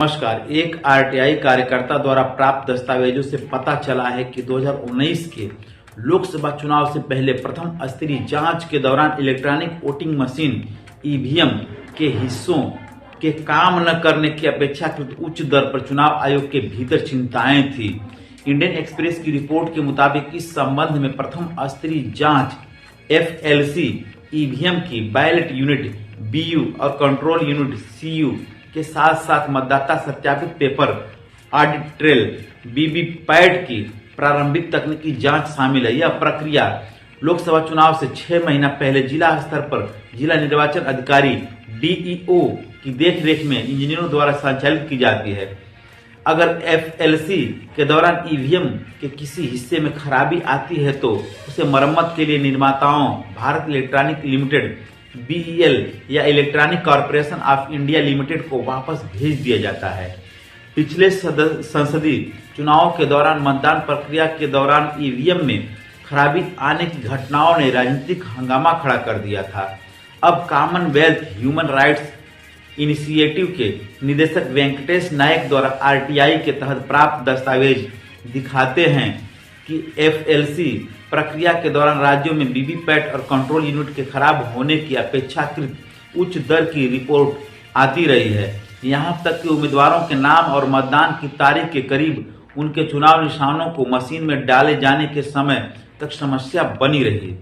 नमस्कार। एक आरटीआई कार्यकर्ता द्वारा प्राप्त दस्तावेजों से पता चला है कि 2019 के लोकसभा चुनाव से पहले प्रथम स्तरीय जांच के दौरान इलेक्ट्रॉनिक वोटिंग मशीन ईवीएम के हिस्सों के काम न करने की अपेक्षाकृत उच्च दर पर चुनाव आयोग के भीतर चिंताएं थी। इंडियन एक्सप्रेस की रिपोर्ट के मुताबिक इस संबंध में प्रथम स्तरीय जांच एफएलसी ईवीएम की बैलेट यूनिट बीयू और कंट्रोल यूनिट सीयू के साथ साथ मतदाता सत्यापित पेपर ऑडिट ट्रेल वीवीपैट की प्रारंभिक तकनीकी जांच शामिल है। यह प्रक्रिया लोकसभा चुनाव से 6 महीना पहले जिला स्तर पर जिला निर्वाचन अधिकारी डीईओ की देखरेख में इंजीनियरों द्वारा संचालित की जाती है। अगर एफएलसी के दौरान ईवीएम के किसी हिस्से में खराबी आती है तो उसे मरम्मत के लिए निर्माताओं भारत इलेक्ट्रॉनिक लिमिटेड बीईएल या electronic corporation of India limited को वापस भेज दिया जाता है। पिछले संसदीय चुनावों के दौरान मतदान प्रक्रिया के दौरान ईवीएम में खराबी आने की घटनाओं ने राजनीतिक हंगामा खड़ा कर दिया था। अब कॉमनवेल्थ ह्यूमन राइट्स इनिशिएटिव के निदेशक वेंकटेश नायक द्वारा आरटीआई के तहत प्राप्त दस्तावेज दिखाते हैं कि एफएलसी प्रक्रिया के दौरान राज्यों में वीवीपैट और कंट्रोल यूनिट के खराब होने की अपेक्षाकृत उच्च दर की रिपोर्ट आती रही है। यहां तक कि उम्मीदवारों के नाम और मतदान की तारीख के करीब उनके चुनाव निशानों को मशीन में डाले जाने के समय तक समस्या बनी रही।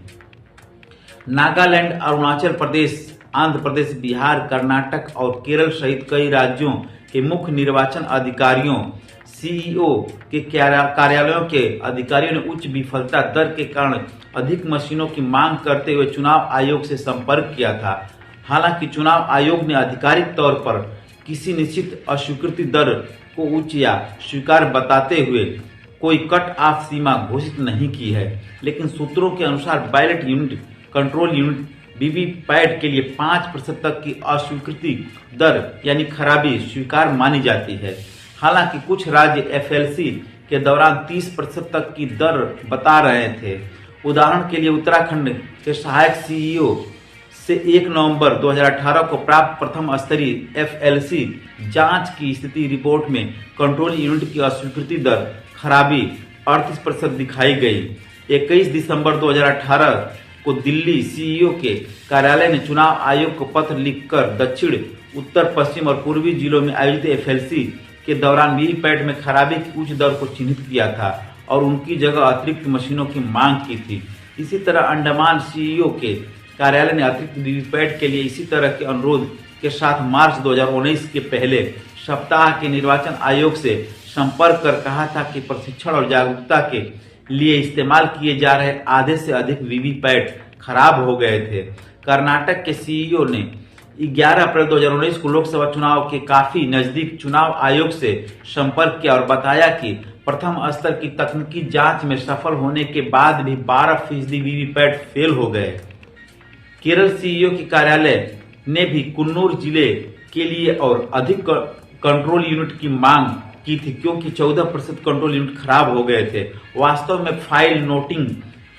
नागालैंड, अरुणाचल प्रदेश, आंध्र प्रदेश, बिहार, कर्नाटक और केरल सहित कई राज्यों के मुख्य निर्वाचन अधिकारियों सीईओ के कार्यालयों के अधिकारियों ने उच्च विफलता दर के कारण अधिक मशीनों की मांग करते हुए चुनाव आयोग से संपर्क किया था। हालांकि चुनाव आयोग ने आधिकारिक तौर पर किसी निश्चित अस्वीकृति दर को उच्च या स्वीकार बताते हुए कोई कट ऑफ सीमा घोषित नहीं की है, लेकिन सूत्रों के अनुसार ballot unit, control unit, VVPAT के लिए 5% तक की अस्वीकृति दर यानी खराबी स्वीकार मानी जाती है। हालांकि कुछ राज्य एफएलसी के दौरान 30% तक की दर बता रहे थे। उदाहरण के लिए उत्तराखंड के सहायक सीईओ से 1 नवंबर 2018 को प्राप्त प्रथम स्तरीय एफएलसी जांच की स्थिति रिपोर्ट में कंट्रोल यूनिट की अस्वीकृति दर खराबी 38% दिखाई गई। 21 दिसंबर 2018 को दिल्ली सीईओ के कार्यालय ने चुनाव आयोग को पत्र लिखकर दक्षिण, उत्तर, पश्चिम और पूर्वी जिलों में आयोजित एफएलसी के दौरान वीवीपैट में खराबी की उच्च दर को चिन्हित किया था और उनकी जगह अतिरिक्त मशीनों की मांग की थी। इसी तरह अंडमान सीईओ के कार्यालय ने अतिरिक्त वीवीपैट के लिए इसी तरह के अनुरोध के साथ मार्च 2019 के पहले सप्ताह के निर्वाचन आयोग से संपर्क कर कहा था कि प्रशिक्षण और जागरूकता के लिए इस्तेमाल किए जा रहे आधे से अधिक वीवीपैट खराब हो गए थे। कर्नाटक के सीईओ ने 11 अप्रैल 2019 को लोकसभा चुनाव के काफी नजदीक चुनाव आयोग से संपर्क किया और बताया कि प्रथम स्तर की तकनीकी जांच में सफल होने के बाद भी 12% वीवीपैट फेल हो गए। केरल सीईओ की कार्यालय ने भी कुन्नूर जिले के लिए और अधिक कंट्रोल यूनिट की मांग की थी, क्योंकि 14% कंट्रोल यूनिट खराब हो गए थे। वास्तव में फाइल नोटिंग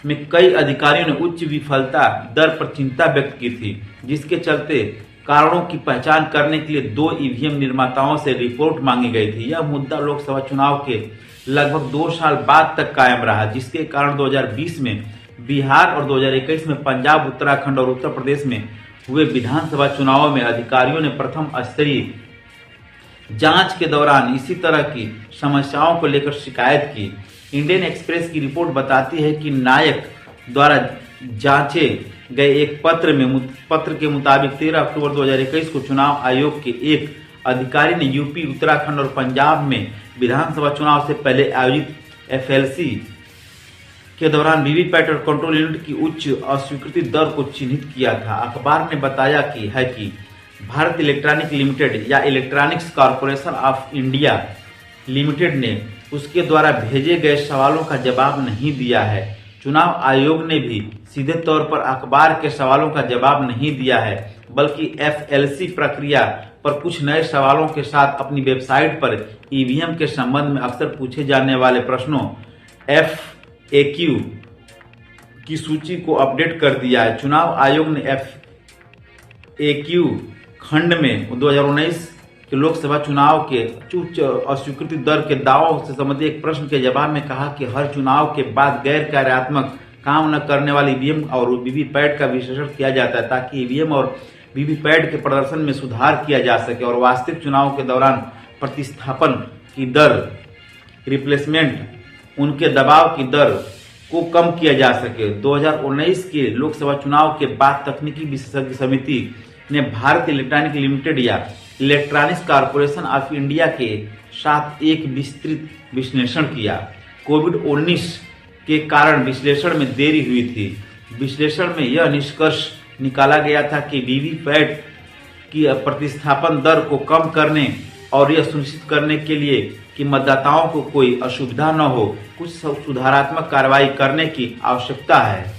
में कई अधिकारियों ने उच्च विफलता दर पर चिंता व्यक्त की थी, जिसके चलते कारणों की पहचान करने के लिए 2 ईवीएम निर्माताओं से रिपोर्ट मांगी गई थी। यह मुद्दा लोकसभा चुनाव के लगभग 2 साल बाद तक कायम रहा, जिसके कारण 2020 में बिहार और 2021 में पंजाब, उत्तराखंड और उत्तर प्रदेश में हुए विधानसभा चुनावों में अधिकारियों ने प्रथम स्तरीय जांच के दौरान इसी तरह की समस्याओं को लेकर शिकायत की। इंडियन एक्सप्रेस की रिपोर्ट बताती है कि नायक द्वारा जांचे गए एक पत्र के मुताबिक 13 अक्टूबर 2021 को चुनाव आयोग के एक अधिकारी ने यूपी, उत्तराखंड और पंजाब में विधानसभा चुनाव से पहले आयोजित एफएलसी के दौरान वीवीपैट और कंट्रोल यूनिट की उच्च अस्वीकृति दर को चिन्हित किया था। अखबार ने बताया कि भारत इलेक्ट्रॉनिक लिमिटेड या electronics corporation of India limited ने उसके द्वारा भेजे गए सवालों का जवाब नहीं दिया है। चुनाव आयोग ने भी सीधे तौर पर अखबार के सवालों का जवाब नहीं दिया है, बल्कि एफएलसी प्रक्रिया पर कुछ नए सवालों के साथ अपनी वेबसाइट पर ईवीएम के संबंध में अक्सर पूछे जाने वाले प्रश्नों एफएक्यू की सूची को अपडेट कर दिया है। चुनाव आयोग ने एफएक्यू खंड में 2019 कि लोकसभा चुनाव के अस्वीकृति दर के दावों से संबंधित एक प्रश्न के जवाब में कहा कि हर चुनाव के बाद गैर कार्यात्मक काम न करने वाली ईवीएम और वीवीपैट का विश्लेषण किया जाता है ताकि ईवीएम और वीवीपैट के प्रदर्शन में सुधार किया जा सके और वास्तविक चुनाव के दौरान प्रतिस्थापन की दर, रिप्लेसमेंट उनके दबाव की दर को कम किया जा सके। 2019 के लोकसभा चुनाव के बाद तकनीकी विशेषज्ञ समिति ने भारत इलेक्ट्रॉनिक लिमिटेड या इलेक्ट्रॉनिक्स कॉरपोरेशन ऑफ इंडिया के साथ एक विस्तृत विश्लेषण किया। कोविड-19 के कारण विश्लेषण में देरी हुई थी। विश्लेषण में यह निष्कर्ष निकाला गया था कि वीवीपैट की प्रतिस्थापन दर को कम करने और यह सुनिश्चित करने के लिए कि मतदाताओं को कोई असुविधा न हो, कुछ सुधारात्मक कार्रवाई करने की आवश्यकता है।